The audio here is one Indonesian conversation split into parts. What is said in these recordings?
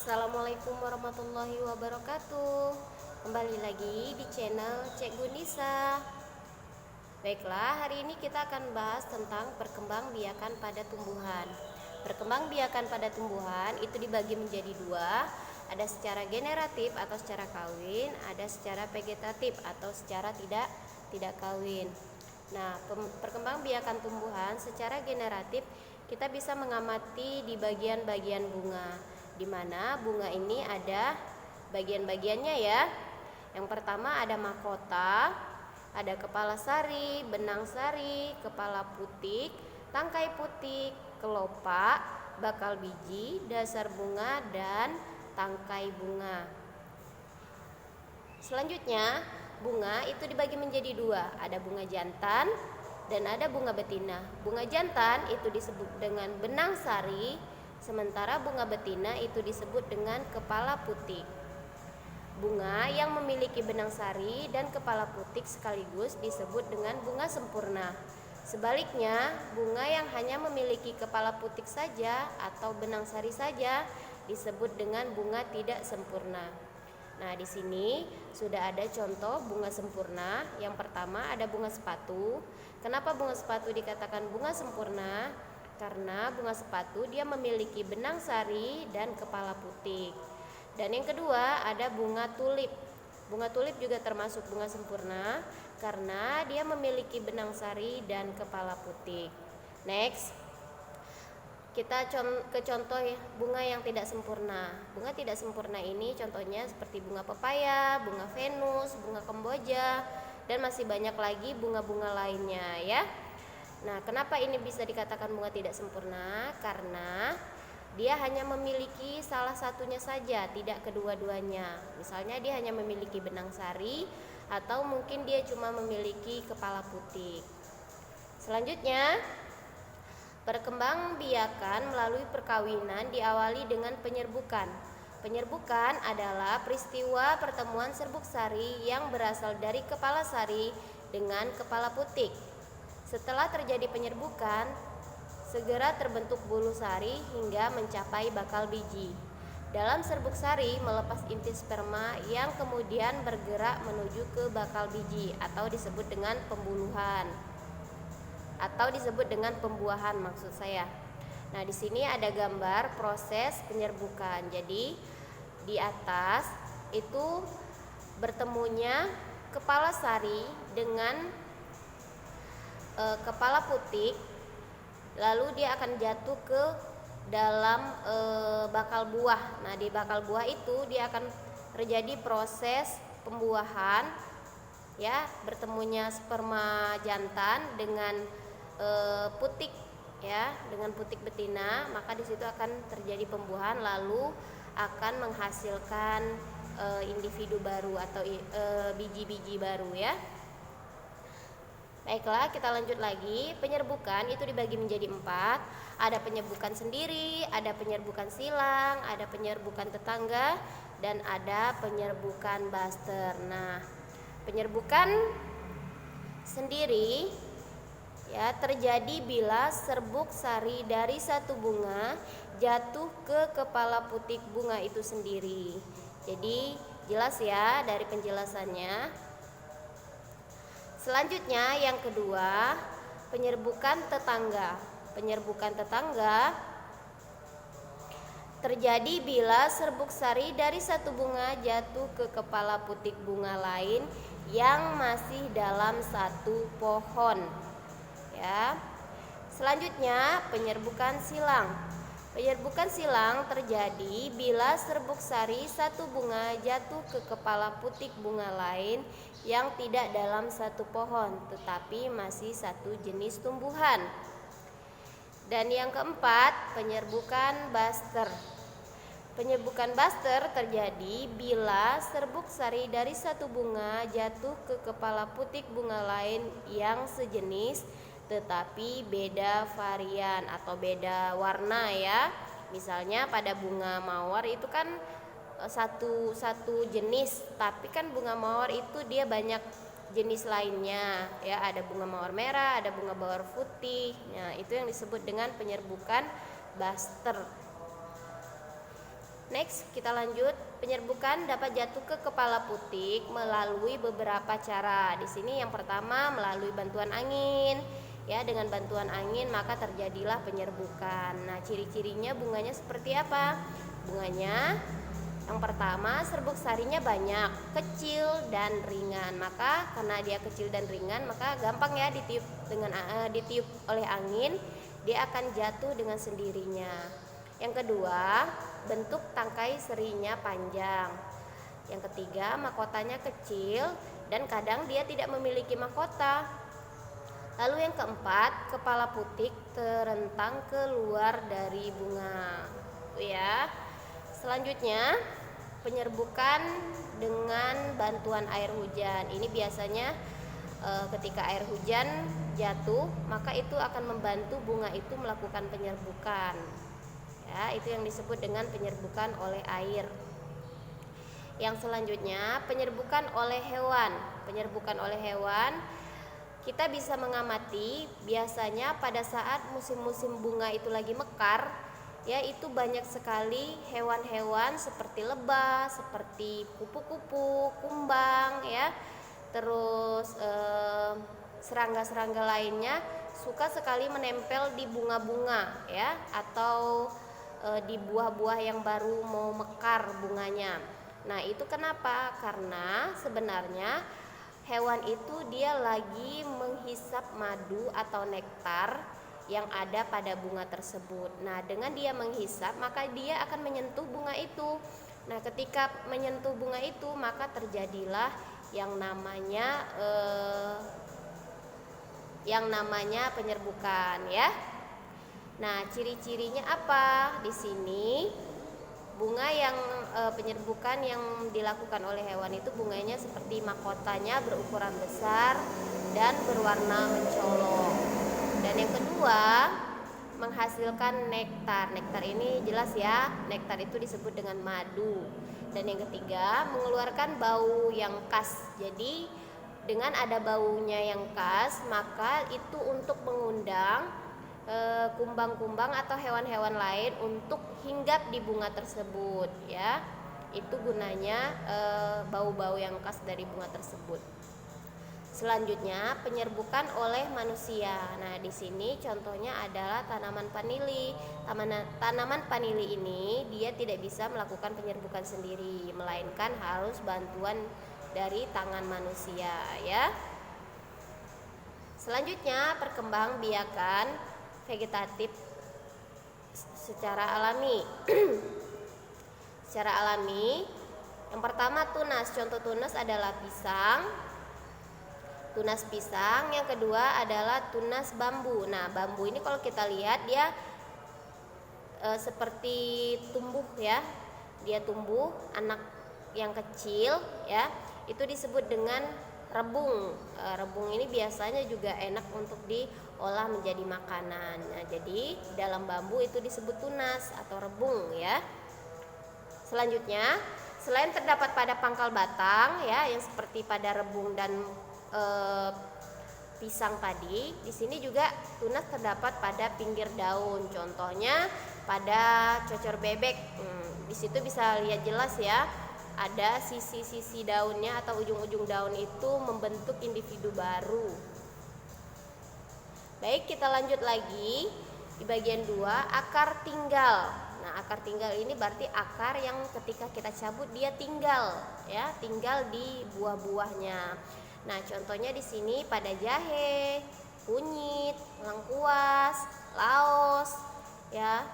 Assalamualaikum warahmatullahi wabarakatuh. Kembali lagi di channel Cikgu Nisa. Baiklah, hari ini kita akan bahas tentang perkembangbiakan pada tumbuhan. Perkembangbiakan pada tumbuhan itu dibagi menjadi dua. Ada secara generatif atau secara kawin, ada secara vegetatif atau secara tidak kawin. Nah, perkembangbiakan tumbuhan secara generatif kita bisa mengamati di bagian-bagian bunga, di mana bunga ini ada bagian-bagiannya ya. Yang pertama ada mahkota, ada kepala sari, benang sari, kepala putik, tangkai putik, kelopak, bakal biji, dasar bunga, dan tangkai bunga. Selanjutnya, bunga itu dibagi menjadi dua, ada bunga jantan dan ada bunga betina. Bunga jantan itu disebut dengan benang sari, sementara bunga betina itu disebut dengan kepala putik. Bunga yang memiliki benang sari dan kepala putik sekaligus disebut dengan bunga sempurna. Sebaliknya, bunga yang hanya memiliki kepala putik saja atau benang sari saja disebut dengan bunga tidak sempurna. Nah, di sini sudah ada contoh bunga sempurna. Yang pertama ada bunga sepatu. Kenapa bunga sepatu dikatakan bunga sempurna? Karena bunga sepatu dia memiliki benang sari dan kepala putik. Dan yang kedua ada bunga tulip. Bunga tulip juga termasuk bunga sempurna karena dia memiliki benang sari dan kepala putik. Next, kita ke contoh bunga yang tidak sempurna. Bunga tidak sempurna ini contohnya seperti bunga pepaya, bunga Venus, bunga kemboja, dan masih banyak lagi bunga-bunga lainnya ya. Nah, kenapa ini bisa dikatakan bunga tidak sempurna? Karena dia hanya memiliki salah satunya saja, tidak kedua-duanya. Misalnya dia hanya memiliki benang sari atau mungkin dia cuma memiliki kepala putik. Selanjutnya, perkembangbiakan melalui perkawinan diawali dengan penyerbukan. Penyerbukan adalah peristiwa pertemuan serbuk sari yang berasal dari kepala sari dengan kepala putik. Setelah terjadi penyerbukan, segera terbentuk bulu sari hingga mencapai bakal biji. Dalam serbuk sari melepas inti sperma yang kemudian bergerak menuju ke bakal biji atau disebut dengan pembuluhan. Atau disebut dengan pembuahan maksud saya. Nah, di sini ada gambar proses penyerbukan. Jadi di atas itu bertemunya kepala sari dengan kepala putik, lalu dia akan jatuh ke dalam bakal buah. Nah, di bakal buah itu dia akan terjadi proses pembuahan ya, bertemunya sperma jantan dengan putik ya, dengan putik betina, maka di situ akan terjadi pembuahan lalu akan menghasilkan individu baru atau biji-biji baru ya. Baiklah, kita lanjut lagi. Penyerbukan itu dibagi menjadi 4. Ada penyerbukan sendiri, ada penyerbukan silang, ada penyerbukan tetangga, dan ada penyerbukan buster. Nah, penyerbukan sendiri ya terjadi bila serbuk sari dari satu bunga jatuh ke kepala putik bunga itu sendiri. Jadi jelas ya dari penjelasannya. Selanjutnya yang kedua, penyerbukan tetangga. Penyerbukan tetangga terjadi bila serbuk sari dari satu bunga jatuh ke kepala putik bunga lain yang masih dalam satu pohon. Ya. Selanjutnya, penyerbukan silang. Penyerbukan silang terjadi bila serbuk sari satu bunga jatuh ke kepala putik bunga lain yang tidak dalam satu pohon tetapi masih satu jenis tumbuhan. Dan yang keempat, penyerbukan buster. Penyerbukan buster terjadi bila serbuk sari dari satu bunga jatuh ke kepala putik bunga lain yang sejenis tetapi beda varian atau beda warna ya. Misalnya pada bunga mawar itu kan satu jenis, tapi kan bunga mawar itu dia banyak jenis lainnya ya, ada bunga mawar merah, ada bunga mawar putih. Nah, itu yang disebut dengan penyerbukan buster. Next, kita lanjut. Penyerbukan dapat jatuh ke kepala putik melalui beberapa cara. Di sini yang pertama melalui bantuan angin. Ya, dengan bantuan angin maka terjadilah penyerbukan. Nah, ciri-cirinya bunganya seperti apa? Bunganya yang pertama, serbuk sarinya banyak, kecil dan ringan. Maka karena dia kecil dan ringan, maka gampang ya ditiup oleh angin, dia akan jatuh dengan sendirinya. Yang kedua, bentuk tangkai serinya panjang. Yang ketiga, mahkotanya kecil dan kadang dia tidak memiliki mahkota. Lalu yang keempat, kepala putik terentang keluar dari bunga. Ya. Selanjutnya, penyerbukan dengan bantuan air hujan. Ini biasanya ketika air hujan jatuh, maka itu akan membantu bunga itu melakukan penyerbukan. Ya, itu yang disebut dengan penyerbukan oleh air. Yang selanjutnya, penyerbukan oleh hewan. Penyerbukan oleh hewan, kita bisa mengamati biasanya pada saat musim-musim bunga itu lagi mekar, ya, itu banyak sekali hewan-hewan seperti lebah, seperti kupu-kupu, kumbang, ya, terus serangga-serangga lainnya suka sekali menempel di bunga-bunga, ya, atau di buah-buah yang baru mau mekar bunganya. Nah, itu kenapa? Karena sebenarnya hewan itu dia lagi menghisap madu atau nektar yang ada pada bunga tersebut. Nah, dengan dia menghisap, maka dia akan menyentuh bunga itu. Nah, ketika menyentuh bunga itu, maka terjadilah yang namanya penyerbukan, ya. Nah, ciri-cirinya apa? Di sini bunga yang penyerbukan yang dilakukan oleh hewan itu bunganya seperti mahkotanya berukuran besar dan berwarna mencolok. Dan yang kedua, menghasilkan nektar. Nektar ini jelas ya, nektar itu disebut dengan madu. Dan yang ketiga, mengeluarkan bau yang khas. Jadi dengan ada baunya yang khas, maka itu untuk mengundang kumbang-kumbang atau hewan-hewan lain untuk hinggap di bunga tersebut, ya. Itu gunanya bau-bau yang khas dari bunga tersebut. Selanjutnya, penyerbukan oleh manusia. Nah, di sini contohnya adalah tanaman vanili. Tanaman vanili ini dia tidak bisa melakukan penyerbukan sendiri, melainkan harus bantuan dari tangan manusia, ya. Selanjutnya, perkembangbiakan vegetatif secara alami. Secara alami, yang pertama tunas. Contoh tunas adalah pisang. Tunas pisang. Yang kedua adalah tunas bambu. Nah, bambu ini kalau kita lihat dia seperti tumbuh, ya. Dia tumbuh anak yang kecil, ya. Itu disebut dengan rebung. Rebung ini biasanya juga enak untuk diolah menjadi makanan. Nah, jadi dalam bambu itu disebut tunas atau rebung, ya. Selanjutnya, selain terdapat pada pangkal batang, ya, yang seperti pada rebung dan pisang tadi, di sini juga tunas terdapat pada pinggir daun. Contohnya pada cocor bebek. Di situ bisa lihat jelas ya, ada sisi-sisi daunnya atau ujung-ujung daun itu membentuk individu baru. Baik, kita lanjut lagi di bagian 2, akar tinggal. Nah, akar tinggal ini berarti akar yang ketika kita cabut dia tinggal, ya, tinggal di buah-buahnya. Nah, contohnya di sini pada jahe, kunyit, lengkuas, laos, ya.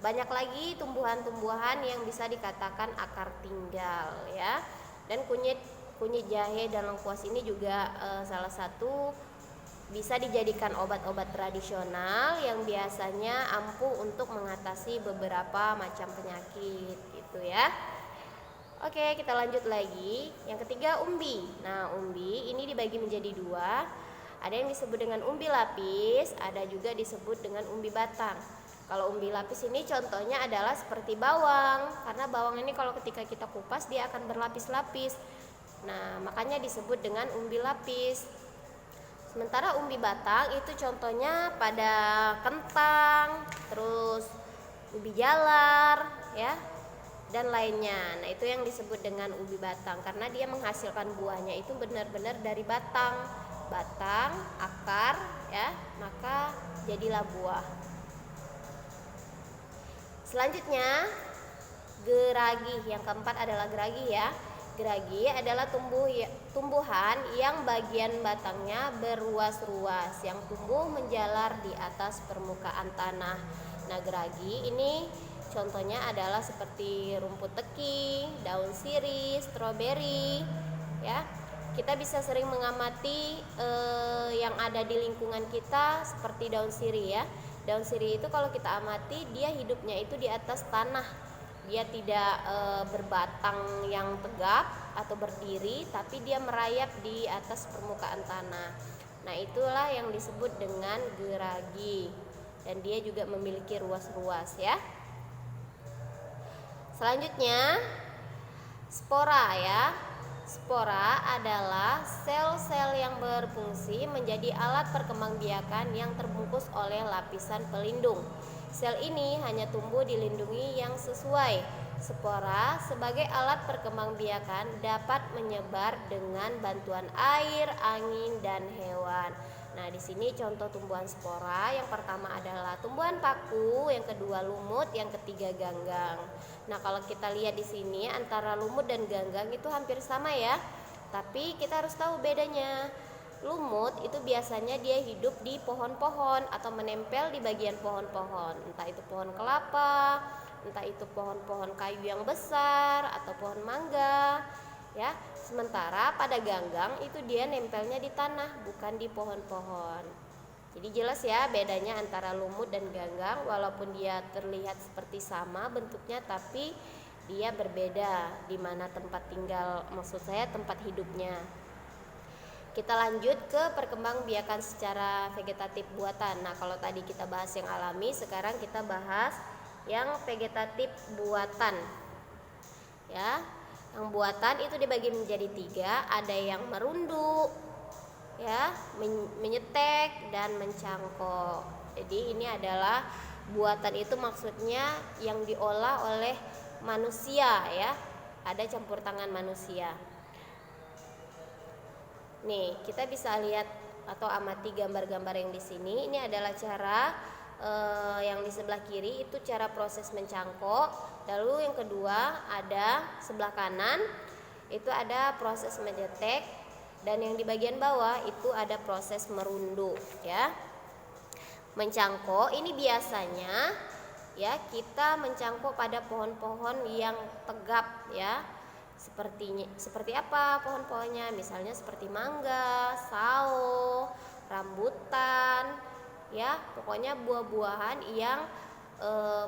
Banyak lagi tumbuhan-tumbuhan yang bisa dikatakan akar tinggal, ya. Dan kunyit jahe dan lengkuas ini juga salah satu bisa dijadikan obat-obat tradisional yang biasanya ampuh untuk mengatasi beberapa macam penyakit, gitu ya. Oke, kita lanjut lagi. Yang ketiga, umbi. Nah, umbi ini dibagi menjadi 2. Ada yang disebut dengan umbi lapis, ada juga disebut dengan umbi batang. Kalau umbi lapis ini contohnya adalah seperti bawang, karena bawang ini kalau ketika kita kupas dia akan berlapis-lapis. Nah, makanya disebut dengan umbi lapis. Sementara umbi batang itu contohnya pada kentang, terus ubi jalar, ya. dan lainnya. Nah, itu yang disebut dengan ubi batang karena dia menghasilkan buahnya itu benar-benar dari batang, akar ya, maka jadilah buah. Selanjutnya geragi, yang keempat adalah geragi ya. Geragi adalah tumbuhan yang bagian batangnya berruas-ruas yang tumbuh menjalar di atas permukaan tanah. Nah, geragi ini contohnya adalah seperti rumput teki, daun sirih, stroberi ya. Kita bisa sering mengamati yang ada di lingkungan kita seperti daun sirih ya. Daun sirih itu kalau kita amati dia hidupnya itu di atas tanah. Dia tidak berbatang yang tegap atau berdiri, tapi dia merayap di atas permukaan tanah. Nah, itulah yang disebut dengan geragi. Dan dia juga memiliki ruas-ruas ya. Selanjutnya spora ya. Spora adalah sel-sel yang berfungsi menjadi alat perkembangbiakan yang terbungkus oleh lapisan pelindung. Sel ini hanya tumbuh dilindungi yang sesuai. Spora sebagai alat perkembangbiakan dapat menyebar dengan bantuan air, angin, dan hewan. Nah, di sini contoh tumbuhan spora. Yang pertama adalah tumbuhan paku, yang kedua lumut, yang ketiga ganggang. Nah, kalau kita lihat di sini antara lumut dan ganggang itu hampir sama ya. Tapi kita harus tahu bedanya. Lumut itu biasanya dia hidup di pohon-pohon atau menempel di bagian pohon-pohon, entah itu pohon kelapa, entah itu pohon-pohon kayu yang besar atau pohon mangga ya. Sementara pada ganggang itu dia nempelnya di tanah, bukan di pohon-pohon. Jadi jelas ya bedanya antara lumut dan ganggang, walaupun dia terlihat seperti sama bentuknya, tapi dia berbeda di mana tempat tinggal, maksud saya tempat hidupnya. Kita lanjut ke perkembangbiakan secara vegetatif buatan. Nah, kalau tadi kita bahas yang alami, sekarang kita bahas yang vegetatif buatan. Ya, yang buatan itu dibagi menjadi 3, ada yang merunduk, ya, menyetek dan mencangkok. Jadi ini adalah buatan itu maksudnya yang diolah oleh manusia ya. Ada campur tangan manusia. Nih, kita bisa lihat atau amati gambar-gambar yang di sini. Ini adalah cara yang di sebelah kiri itu cara proses mencangkok. Lalu yang kedua ada sebelah kanan itu ada proses menyetek, dan yang di bagian bawah itu ada proses merunduk ya. Mencangkok ini biasanya ya kita mencangkok pada pohon-pohon yang tegap ya. Seperti apa pohon-pohonnya? Misalnya seperti mangga, sao, rambutan, ya pokoknya buah-buahan yang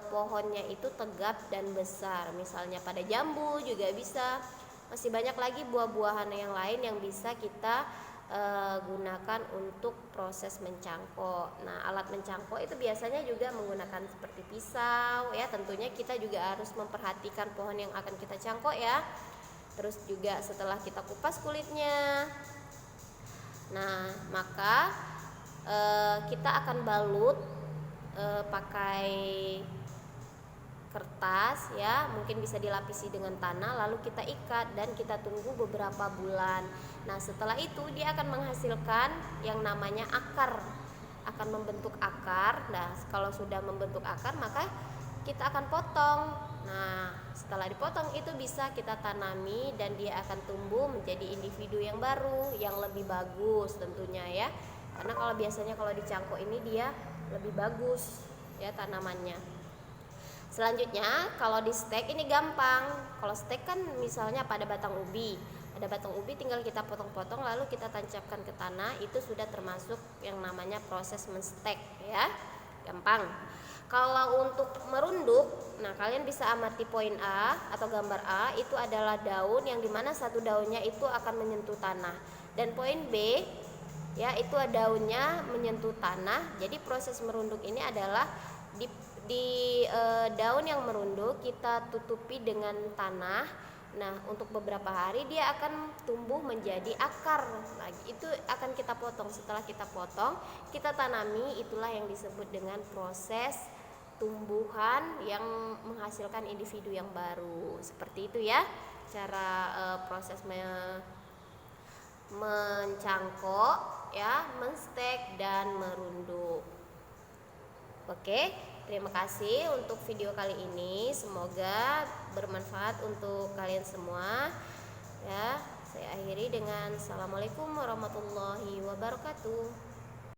pohonnya itu tegap dan besar. Misalnya pada jambu juga bisa. Masih banyak lagi buah-buahan yang lain yang bisa kita gunakan untuk proses mencangkok. Nah, alat mencangkok itu biasanya juga menggunakan seperti pisau ya. Tentunya kita juga harus memperhatikan pohon yang akan kita cangkok ya. Terus juga setelah kita kupas kulitnya, nah maka kita akan balut pakai kertas ya, mungkin bisa dilapisi dengan tanah, lalu kita ikat dan kita tunggu beberapa bulan. Nah, setelah itu dia akan menghasilkan yang namanya akar, akan membentuk akar. Nah, kalau sudah membentuk akar maka kita akan potong. Nah, setelah dipotong itu bisa kita tanami dan dia akan tumbuh menjadi individu yang baru, yang lebih bagus tentunya ya. Karena kalau biasanya kalau dicangkok ini dia lebih bagus ya tanamannya. Selanjutnya kalau di stek ini gampang. Kalau stek kan misalnya pada batang ubi. Ada batang ubi tinggal kita potong-potong lalu kita tancapkan ke tanah, itu sudah termasuk yang namanya proses menstek ya. Gampang. Kalau untuk merunduk, nah kalian bisa amati poin A atau gambar A, itu adalah daun yang dimana satu daunnya itu akan menyentuh tanah. Dan poin B, ya itu daunnya menyentuh tanah. Jadi proses merunduk ini adalah di daun yang merunduk kita tutupi dengan tanah. Nah, untuk beberapa hari dia akan tumbuh menjadi akar. Nah, itu akan kita potong. Setelah kita potong, kita tanami, itulah yang disebut dengan proses tumbuhan yang menghasilkan individu yang baru. Seperti itu ya cara proses mencangkok ya, menstek dan merunduk. Oke, terima kasih untuk video kali ini. Semoga bermanfaat untuk kalian semua. Ya, saya akhiri dengan assalamualaikum warahmatullahi wabarakatuh.